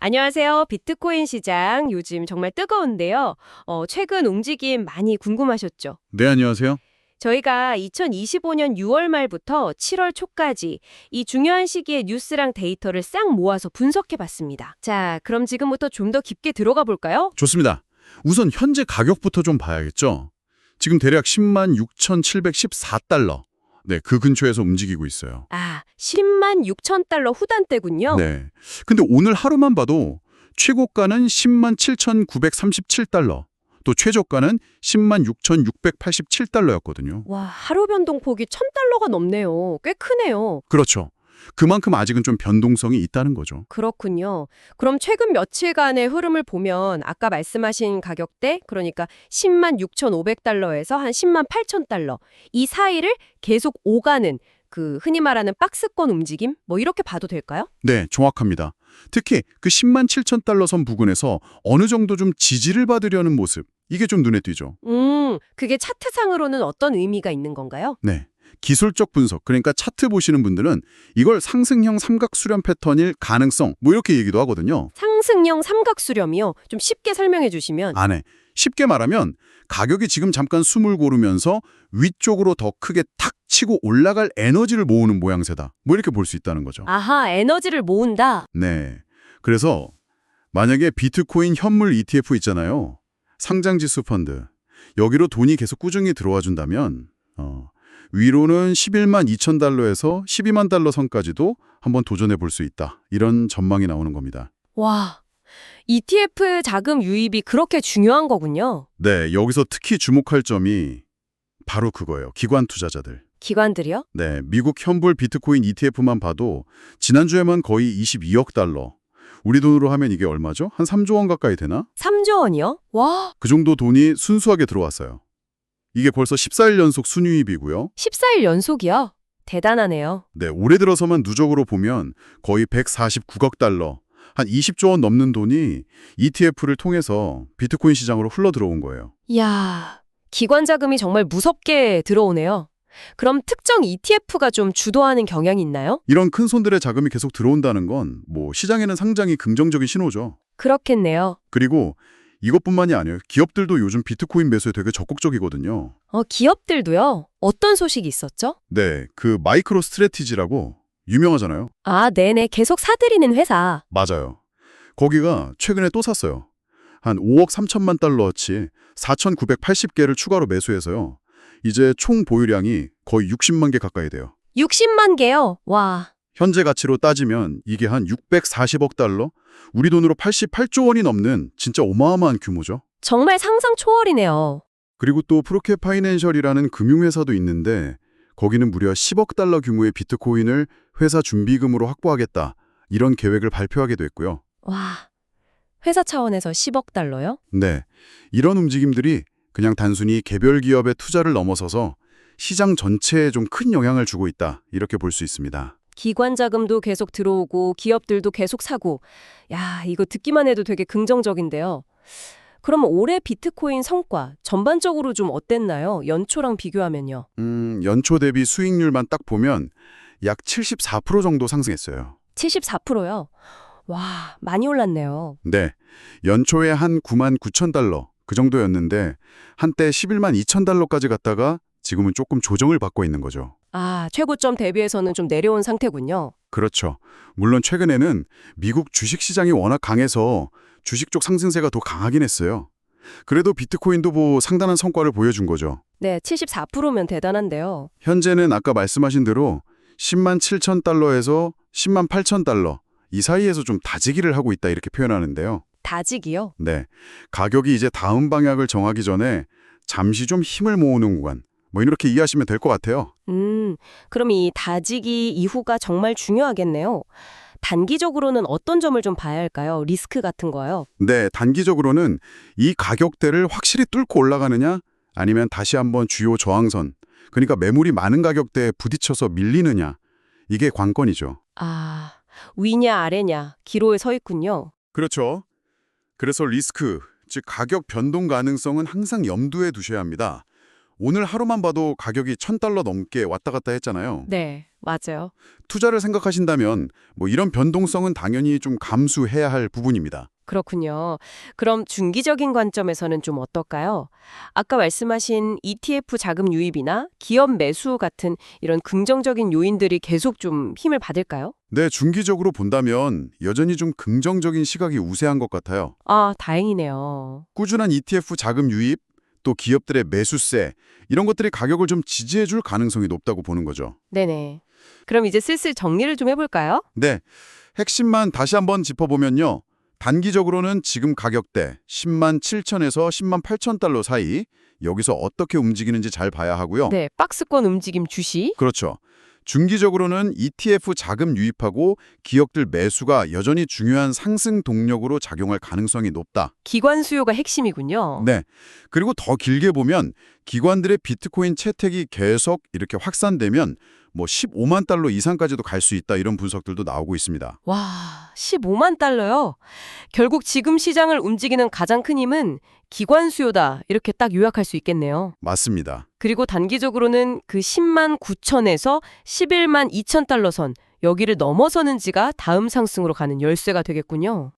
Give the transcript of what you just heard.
안녕하세요. 비트코인 시장 요즘 정말 뜨거운데요. 최근 움직임 많이 궁금하셨죠? 네, 안녕하세요. 저희가 2025년 6월 말부터 7월 초까지 이 중요한 시기에 뉴스랑 데이터를 싹 모아서 분석해 봤습니다. 자, 그럼 지금부터 좀 더 깊게 들어가 볼까요? 좋습니다. 우선 현재 가격부터 좀 봐야겠죠. 지금 대략 10만 6,714달러. 네, 그 근처에서 움직이고 있어요. 아, 10만 6천 달러 후반대군요. 네. 근데 오늘 하루만 봐도 최고가는 10만 7,937달러, 또 최저가는 10만 6,687달러였거든요. 와, 하루 변동폭이 1000달러가 넘네요. 꽤 크네요. 그렇죠. 그만큼 아직은 좀 변동성이 있다는 거죠. 그렇군요. 그럼 최근 며칠간의 흐름을 보면 아까 말씀하신 가격대, 그러니까 10만 6,500달러에서 한 10만 8,000달러, 이 사이를 계속 오가는 그 흔히 말하는 박스권 움직임? 뭐 이렇게 봐도 될까요? 네, 정확합니다. 특히 그 10만 7천 달러 선 부근에서 어느 정도 좀 지지를 받으려는 모습, 이게 좀 눈에 띄죠. 그게 차트상으로는 어떤 의미가 있는 건가요? 네. 기술적 분석, 그러니까 차트 보시는 분들은 이걸 상승형 삼각 수렴 패턴일 가능성, 뭐 이렇게 얘기도 하거든요. 상승형 삼각수렴이요. 좀 쉽게 설명해 주시면. 안에 쉽게 말하면 가격이 지금 잠깐 숨을 고르면서 위쪽으로 더 크게 탁 치고 올라갈 에너지를 모으는 모양새다. 뭐 이렇게 볼 수 있다는 거죠. 아하, 에너지를 모은다. 네. 그래서 만약에 비트코인 현물 ETF 있잖아요. 상장지수 펀드. 여기로 돈이 계속 꾸준히 들어와 준다면 위로는 11만 2천 달러에서 12만 달러 선까지도 한번 도전해 볼 수 있다. 이런 전망이 나오는 겁니다. 와, ETF 자금 유입이 그렇게 중요한 거군요. 네, 여기서 특히 주목할 점이 바로 그거예요. 기관 투자자들. 기관들이요? 네, 미국 현불 비트코인 ETF만 봐도 지난주에만 거의 22억 달러. 우리 돈으로 하면 이게 얼마죠? 한 3조 원 가까이 되나? 3조 원이요? 와, 그 정도 돈이 순수하게 들어왔어요. 이게 벌써 14일 연속 순유입이고요. 14일 연속이요? 대단하네요. 네, 올해 들어서만 누적으로 보면 거의 149억 달러, 한 20조 원 넘는 돈이 ETF를 통해서 비트코인 시장으로 흘러 들어온 거예요. 이야, 기관 자금이 정말 무섭게 들어오네요. 그럼 특정 ETF가 좀 주도하는 경향이 있나요? 이런 큰 손들의 자금이 계속 들어온다는 건 뭐 시장에는 상당히 긍정적인 신호죠. 그렇겠네요. 그리고 이것뿐만이 아니에요. 기업들도 요즘 비트코인 매수에 되게 적극적이거든요. 기업들도요? 어떤 소식이 있었죠? 네, 그 마이크로 스트래티지라고 유명하잖아요. 아, 네네. 계속 사들이는 회사. 맞아요. 거기가 최근에 또 샀어요. 한 5억 3천만 달러어치 4,980개를 추가로 매수해서요. 이제 총 보유량이 거의 60만 개 가까이 돼요. 60만 개요? 와, 현재 가치로 따지면 이게 한 640억 달러? 우리 돈으로 88조 원이 넘는 진짜 어마어마한 규모죠. 정말 상상 초월이네요. 그리고 또 프로케 파이낸셜이라는 금융회사도 있는데 거기는 무려 10억 달러 규모의 비트코인을 회사 준비금으로 확보하겠다. 이런 계획을 발표하기도 했고요. 와, 회사 차원에서 10억 달러요? 네, 이런 움직임들이 그냥 단순히 개별 기업의 투자를 넘어서서 시장 전체에 좀 큰 영향을 주고 있다. 이렇게 볼 수 있습니다. 기관 자금도 계속 들어오고 기업들도 계속 사고. 야, 이거 듣기만 해도 되게 긍정적인데요. 그럼 올해 비트코인 성과 전반적으로 좀 어땠나요? 연초랑 비교하면요. 연초 대비 수익률만 딱 보면 약 74% 정도 상승했어요. 74%요? 와, 많이 올랐네요. 네, 연초에 한 9만 9천 달러 그 정도였는데 한때 11만 2천 달러까지 갔다가 지금은 조금 조정을 받고 있는 거죠. 아, 최고점 대비해서는 좀 내려온 상태군요. 그렇죠. 물론 최근에는 미국 주식시장이 워낙 강해서 주식 쪽 상승세가 더 강하긴 했어요. 그래도 비트코인도 뭐 상당한 성과를 보여준 거죠. 네, 74%면 대단한데요. 현재는 아까 말씀하신 대로 10만 7천 달러에서 10만 8천 달러 이 사이에서 좀 다지기를 하고 있다 이렇게 표현하는데요. 다지기요? 네, 가격이 이제 다음 방향을 정하기 전에 잠시 좀 힘을 모으는 구간 뭐 이렇게 이해하시면 될 것 같아요. 그럼 이 다지기 이후가 정말 중요하겠네요. 단기적으로는 어떤 점을 좀 봐야 할까요? 리스크 같은 거요. 네, 단기적으로는 이 가격대를 확실히 뚫고 올라가느냐 아니면 다시 한번 주요 저항선, 그러니까 매물이 많은 가격대에 부딪혀서 밀리느냐 이게 관건이죠. 아, 위냐 아래냐 기로에 서 있군요. 그렇죠. 그래서 리스크, 즉 가격 변동 가능성은 항상 염두에 두셔야 합니다. 오늘 하루만 봐도 가격이 1,000달러 넘게 왔다 갔다 했잖아요. 네. 맞아요. 투자를 생각하신다면 뭐 이런 변동성은 당연히 좀 감수해야 할 부분입니다. 그렇군요. 그럼 중기적인 관점에서는 좀 어떨까요? 아까 말씀하신 ETF 자금 유입이나 기업 매수 같은 이런 긍정적인 요인들이 계속 좀 힘을 받을까요? 네, 중기적으로 본다면 여전히 좀 긍정적인 시각이 우세한 것 같아요. 아, 다행이네요. 꾸준한 ETF 자금 유입, 또 기업들의 매수세, 이런 것들이 가격을 좀 지지해 줄 가능성이 높다고 보는 거죠. 네네. 그럼 이제 슬슬 정리를 좀 해볼까요? 네, 핵심만 다시 한번 짚어보면요. 단기적으로는 지금 가격대 10만 7천에서 10만 8천 달러 사이, 여기서 어떻게 움직이는지 잘 봐야 하고요. 네, 박스권 움직임 주시. 그렇죠. 중기적으로는 ETF 자금 유입하고 기업들 매수가 여전히 중요한 상승 동력으로 작용할 가능성이 높다. 기관 수요가 핵심이군요. 네. 그리고 더 길게 보면 기관들의 비트코인 채택이 계속 이렇게 확산되면 뭐 15만 달러 이상까지도 갈 수 있다, 이런 분석들도 나오고 있습니다. 와, 15만 달러요? 결국 지금 시장을 움직이는 가장 큰 힘은 기관 수요다. 이렇게 딱 요약할 수 있겠네요. 맞습니다. 그리고 단기적으로는 그 10만 9천에서 11만 2천 달러 선, 여기를 넘어서는지가 다음 상승으로 가는 열쇠가 되겠군요.